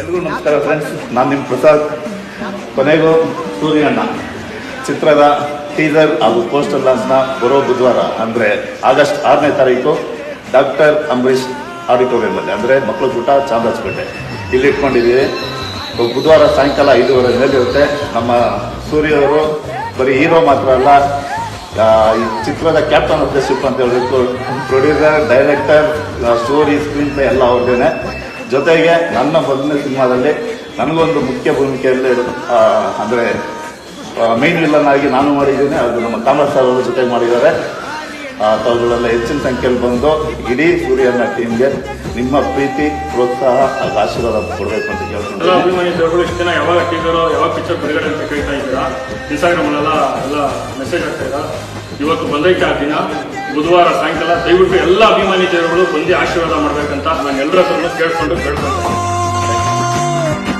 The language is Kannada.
ಎಲ್ರಿಗೂ ನಮಸ್ಕಾರ ಫ್ರೆಂಡ್ಸ್, ನಾನು ನಿಮ್ಮ ಪ್ರಸಾದ್. ಕೊನೆಗೂ ಸೂರ್ಯಣ್ಣ ಚಿತ್ರದ ಟೀಸರ್ ಹಾಗೂ ಪೋಸ್ಟರ್ ಲಾಂಚ್ನ ಬರೋ ಬುಧವಾರ ಅಂದರೆ ಆಗಸ್ಟ್ 6ನೇ ತಾರೀಕು ಡಾಕ್ಟರ್ ಅಂಬರೀಷ್ ಆಡಿಟೋರಿಯಮಲ್ಲಿ ಅಂದರೆ ಮಕ್ಕಳ ಕೂಟ ಚಾಮರಾಜಪೇಟೆ ಇಲ್ಲಿ ಇಟ್ಕೊಂಡಿದ್ದೀವಿ. ಬುಧವಾರ ಸಾಯಂಕಾಲ 5:30 ಮೇಲಿರುತ್ತೆ. ನಮ್ಮ ಸೂರ್ಯವರು ಬರೀ ಹೀರೋ ಮಾತ್ರ ಅಲ್ಲ, ಈ ಚಿತ್ರದ ಕ್ಯಾಪ್ಟನ್ ಆಫ್ ದ ಶಿಪ್ ಅಂತ ಹೇಳಬೇಕು. Producer, director, story, screen play ಎಲ್ಲ ಅವ್ರದ್ದೇನೆ. ಜೊತೆಗೆ ನನ್ನ ಮೊದಲನೇ ಸಿನಿಮಾದಲ್ಲಿ ನನಗೊಂದು ಮುಖ್ಯ ಭೂಮಿಕೆಯಲ್ಲಿ ಅಂದರೆ ಮೈನ್ ವಿಲ್ಲನ್ ಆಗಿ ನಾನು ಮಾಡಿದ್ದೀನಿ. ಅದು ನಮ್ಮ ಕಾಮರಾಜ್ ಸರ್ ಅವ್ರ ಜೊತೆಗೆ ಮಾಡಿದ್ದಾರೆ. ತಾವುಗಳೆಲ್ಲ ಹೆಚ್ಚಿನ ಸಂಖ್ಯೆಯಲ್ಲಿ ಬಂದು ಇಡೀ ಸೂರ್ಯನ ಟೀಮ್ಗೆ ನಿಮ್ಮ ಪ್ರೀತಿ, ಪ್ರೋತ್ಸಾಹ ಹಾಗೂ ಆಶೀರ್ವಾದ ಕೊಡಬೇಕು ಅಂತ ಕೇಳ್ಕೊಂಡು ಅಭಿಮಾನಿಗಳು ಇಷ್ಟು ದಿನ ಯಾವಾಗ ಟೀಸರು ಯಾವಾಗ ಪಿಕ್ಚರ್ ಬಿಡುಗಡೆ ಅಂತ ಕೇಳ್ತಾ ಇದ್ದೀರಾ. ಇನ್ಸ್ಟಾಗ್ರಾಮಲ್ಲೆಲ್ಲ ಎಲ್ಲ ಮೆಸೇಜ್ ಆಗ್ತಾ ಇದ್ದೀರಾ. ಇವತ್ತು ಬಂದೈತೆ ಆ ದಿನ, ಬುಧವಾರ ಸಾಯಂಕಾಲ. ದಯವಿಟ್ಟು ಎಲ್ಲ ಅಭಿಮಾನಿ ದೇವರುಗಳು ಬಂದು ಆಶೀರ್ವಾದ ಮಾಡಬೇಕಂತ ನಾನು ಎಲ್ಲರ ಹತ್ರನೂ ಕೇಳ್ಕೊಂಡು